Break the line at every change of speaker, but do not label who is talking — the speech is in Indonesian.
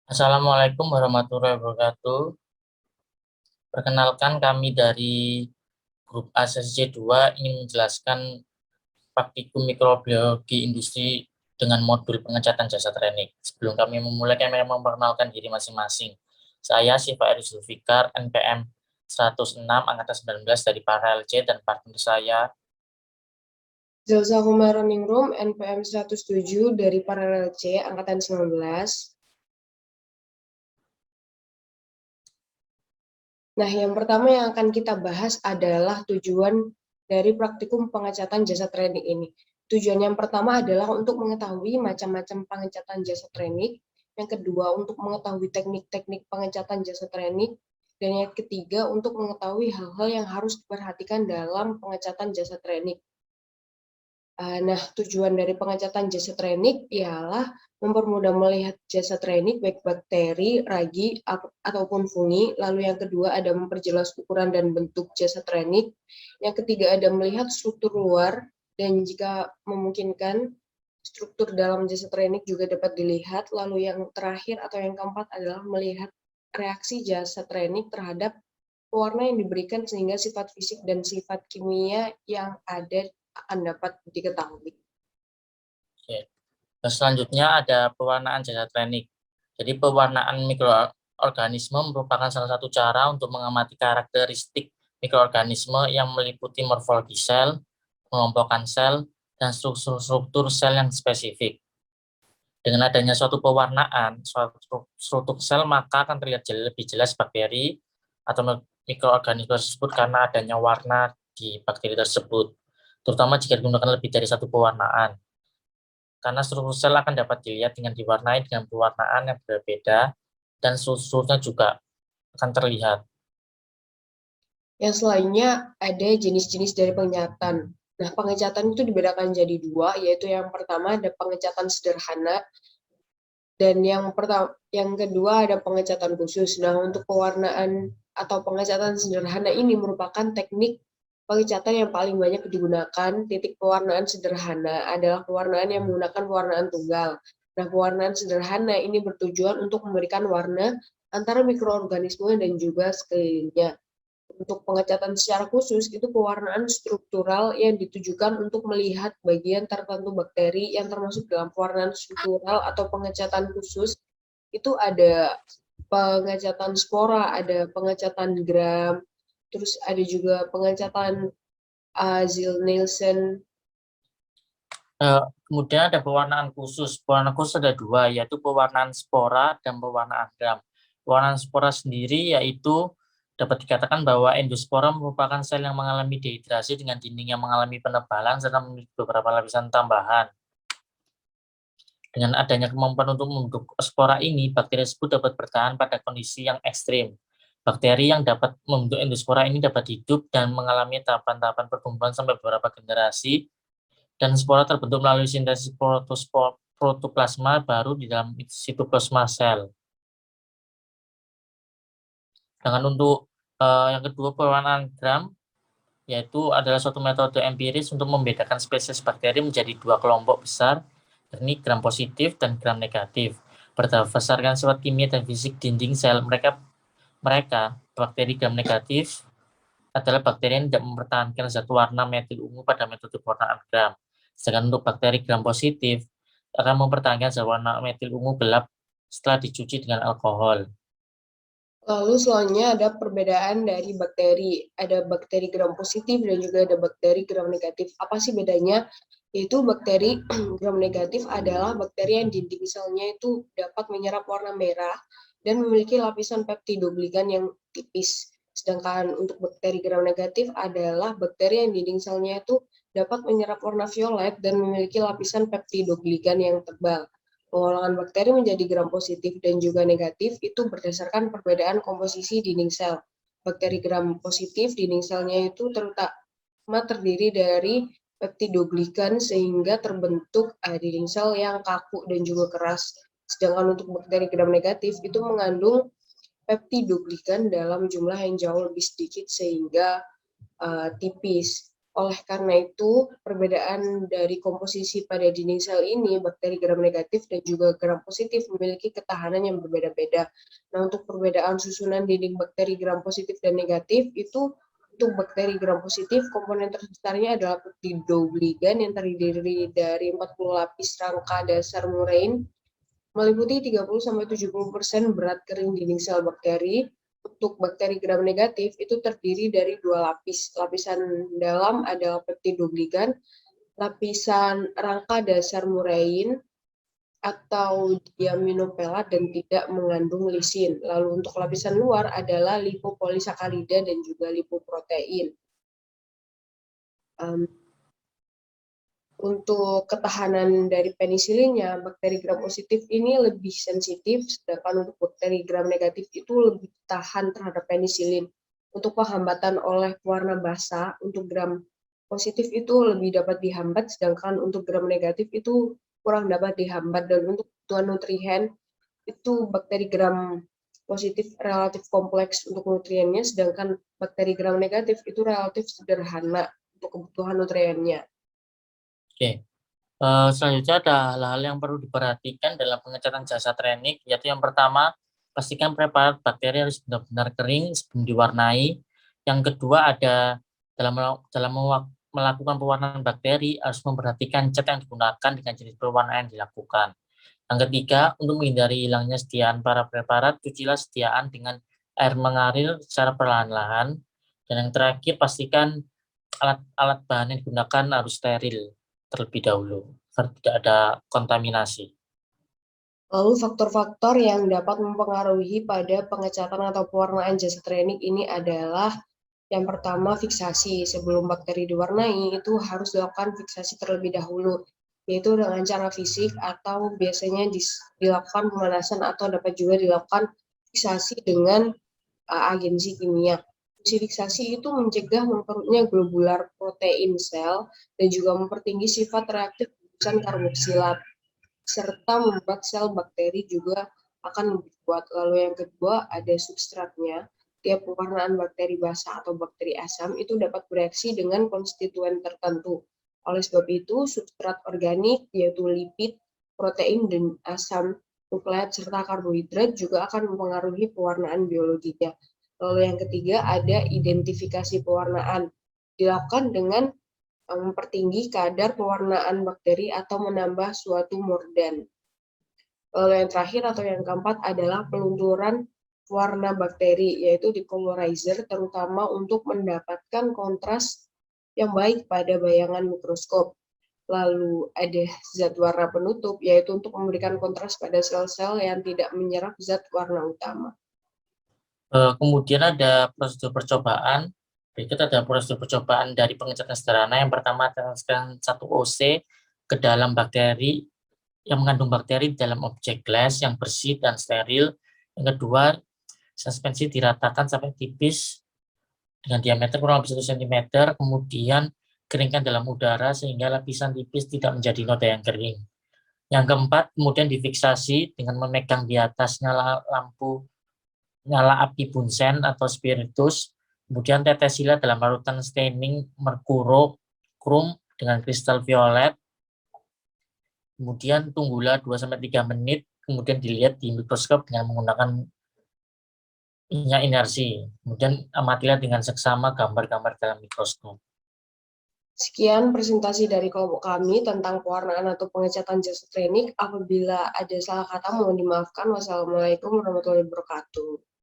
Assalamualaikum warahmatullahi wabarakatuh. Perkenalkan kami dari grup ASSC2 ingin menjelaskan praktikum mikrobiologi industri dengan modul pengecatan jasa training. Sebelum kami memulai, kami memperkenalkan diri masing-masing. Saya Siva Eri Zulfikar, NPM 106 Angkatan 19 dari PARLC, dan partner saya
Zelsa Humaroningrum, NPM 107 dari Paralel C, Angkatan 19. Nah, yang pertama yang akan kita bahas adalah tujuan dari praktikum pengecatan jasa training ini. Tujuan yang pertama adalah untuk mengetahui macam-macam pengecatan jasa training. Yang kedua, untuk mengetahui teknik-teknik pengecatan jasa training. Dan yang ketiga, untuk mengetahui hal-hal yang harus diperhatikan dalam pengecatan jasa training. Nah, tujuan dari pengecatan jasa training ialah mempermudah melihat jasa training baik bakteri, ragi, ataupun fungi. Lalu yang kedua ada memperjelas ukuran dan bentuk jasa training. Yang ketiga ada melihat struktur luar, dan jika memungkinkan struktur dalam jasa training juga dapat dilihat. Lalu yang terakhir atau yang keempat adalah melihat reaksi jasa training terhadap warna yang diberikan sehingga sifat fisik dan sifat kimia yang ada akan dapat diketahui.
selanjutnya ada pewarnaan jasa training. Jadi pewarnaan mikroorganisme merupakan salah satu cara untuk mengamati karakteristik mikroorganisme yang meliputi morfologi sel, pengelompokan sel, dan struktur sel yang spesifik. Dengan adanya suatu pewarnaan, suatu struktur sel, maka akan terlihat lebih jelas bakteri atau mikroorganisme tersebut karena adanya warna di bakteri tersebut, terutama jika digunakan lebih dari satu pewarnaan. Karena struktur sel akan dapat dilihat dengan diwarnai dengan pewarnaan yang berbeda, dan strukturnya juga akan terlihat.
Yang selanjutnya ada jenis-jenis dari pengecatan. Nah, pengecatan itu dibedakan jadi dua, yaitu yang pertama ada pengecatan sederhana, dan yang kedua ada pengecatan khusus. Nah, untuk pewarnaan atau pengecatan sederhana ini merupakan teknik pengecatan yang paling banyak digunakan. Titik pewarnaan sederhana adalah pewarnaan yang menggunakan pewarnaan tunggal. Nah, pewarnaan sederhana ini bertujuan untuk memberikan warna antara mikroorganisme dan juga sekelilingnya. Untuk pengecatan secara khusus, itu pewarnaan struktural yang ditujukan untuk melihat bagian tertentu bakteri yang termasuk dalam pewarnaan struktural atau pengecatan khusus. Itu ada pengecatan spora, ada pengecatan gram, terus ada juga pengecatan Ziehl-Neelsen.
Kemudian ada pewarnaan khusus. Pewarnaan khusus ada dua, yaitu pewarnaan spora dan pewarnaan gram. Pewarnaan spora sendiri yaitu dapat dikatakan bahwa endospora merupakan sel yang mengalami dehidrasi dengan dinding yang mengalami penebalan serta memiliki beberapa lapisan tambahan. Dengan adanya kemampuan untuk membentuk spora ini, bakteri tersebut dapat bertahan pada kondisi yang ekstrim. Bakteri yang dapat membentuk endospora ini dapat hidup dan mengalami tahapan-tahapan pertumbuhan sampai beberapa generasi, dan spora terbentuk melalui sintesis protoplasma baru di dalam sitoplasma sel. Dengan untuk yang kedua, pewarnaan gram, yaitu adalah suatu metode empiris untuk membedakan spesies bakteri menjadi dua kelompok besar, yakni gram positif dan gram negatif. Berdasarkan sifat kimia dan fisik dinding sel mereka, bakteri gram negatif adalah bakteri yang tidak mempertahankan zat warna metil ungu pada metode pewarnaan gram. Sedangkan untuk bakteri gram positif akan mempertahankan zat warna metil ungu gelap setelah dicuci dengan alkohol.
Lalu selanjutnya ada perbedaan dari bakteri. Ada bakteri gram positif dan juga ada bakteri gram negatif. Apa sih bedanya? Yaitu bakteri gram negatif adalah bakteri yang dinding selnya itu dapat menyerap warna merah dan memiliki lapisan peptidoglikan yang tipis. Sedangkan untuk bakteri gram negatif adalah bakteri yang dinding selnya itu dapat menyerap warna violet dan memiliki lapisan peptidoglikan yang tebal. Pengolahan bakteri menjadi gram positif dan juga negatif itu berdasarkan perbedaan komposisi dinding sel. Bakteri gram positif dinding selnya itu terutama terdiri dari peptidoglikan sehingga terbentuk dinding sel yang kaku dan juga keras. Sedangkan untuk bakteri gram negatif itu mengandung peptidoglikan dalam jumlah yang jauh lebih sedikit sehingga tipis. Oleh karena itu, perbedaan dari komposisi pada dinding sel ini, bakteri gram negatif dan juga gram positif memiliki ketahanan yang berbeda-beda. Nah, untuk perbedaan susunan dinding bakteri gram positif dan negatif, itu untuk bakteri gram positif, komponen terbesarnya adalah peptidogligan yang terdiri dari 40 lapis rangka dasar murine, meliputi 30-70% berat kering dinding sel bakteri. Untuk bakteri gram negatif itu terdiri dari dua lapis. Lapisan dalam adalah peptidogligan, lapisan rangka dasar murine atau diaminopelat dan tidak mengandung lisin. Lalu untuk lapisan luar adalah lipopolisakarida dan juga lipoprotein. Untuk ketahanan dari penisilinnya, bakteri gram positif ini lebih sensitif, sedangkan untuk bakteri gram negatif itu lebih tahan terhadap penisilin. Untuk penghambatan oleh pewarna basah, untuk gram positif itu lebih dapat dihambat, sedangkan untuk gram negatif itu kurang dapat dihambat. Dan untuk kebutuhan nutrien, itu bakteri gram positif relatif kompleks untuk nutriennya, sedangkan bakteri gram negatif itu relatif sederhana untuk kebutuhan nutriennya.
Oke. Selanjutnya ada hal-hal yang perlu diperhatikan dalam pengecatan jasa trenik, yaitu yang pertama, pastikan preparat bakteri harus benar-benar kering sebelum diwarnai. Yang kedua ada dalam melakukan pewarnaan bakteri harus memperhatikan cat yang digunakan dengan jenis pewarnaan yang dilakukan. Yang ketiga, untuk menghindari hilangnya sediaan para preparat, cucilah sediaan dengan air mengalir secara perlahan-lahan. Dan yang terakhir, pastikan alat-alat bahan yang digunakan harus steril terlebih dahulu, agar tidak ada kontaminasi.
Lalu faktor-faktor yang dapat mempengaruhi pada pengecatan atau pewarnaan jasa trenik ini adalah yang pertama fiksasi. Sebelum bakteri diwarnai itu harus dilakukan fiksasi terlebih dahulu, yaitu dengan cara fisik atau biasanya dilakukan pemanasan atau dapat juga dilakukan fiksasi dengan agensi kimia. Fungsi fiksasi itu mencegah memperolehnya globular protein sel dan juga mempertinggi sifat reaktif gugusan karboksilat, serta membuat sel bakteri juga akan lebih kuat. Lalu yang kedua ada substratnya. Tiap pewarnaan bakteri basah atau bakteri asam itu dapat bereaksi dengan konstituen tertentu. Oleh sebab itu, substrat organik yaitu lipid, protein, dan asam nukleat serta karbohidrat juga akan mempengaruhi pewarnaan biologinya. Lalu yang ketiga ada identifikasi pewarnaan. Dilakukan dengan mempertinggi kadar pewarnaan bakteri atau menambah suatu mordan. Lalu yang terakhir atau yang keempat adalah pelunturan warna bakteri, yaitu depolarizer, terutama untuk mendapatkan kontras yang baik pada bayangan mikroskop. Lalu ada zat warna penutup, yaitu untuk memberikan kontras pada sel-sel yang tidak menyerap zat warna utama.
Kemudian ada prosedur percobaan. Berikut ada prosedur percobaan dari pengecatan sederhana. Yang pertama, temaskan 1 OC ke dalam bakteri yang mengandung bakteri di dalam objek gelas yang bersih dan steril. Yang kedua, suspensi diratakan sampai tipis dengan diameter kurang lebih 1 cm. Kemudian keringkan dalam udara sehingga lapisan tipis tidak menjadi noda yang kering. Yang keempat, kemudian difiksasi dengan memegang di atas nyala api bunsen atau spiritus, kemudian tetesilah dalam larutan staining merkuro-krum dengan kristal violet, kemudian tunggulah 2-3 menit, kemudian dilihat di mikroskop dengan menggunakan minyak inersi, kemudian amatilah dengan seksama gambar-gambar dalam mikroskop.
Sekian presentasi dari kelompok kami tentang pewarnaan atau pengecatan jasa trenik. Apabila ada salah kata mohon dimaafkan. Wassalamualaikum warahmatullahi wabarakatuh.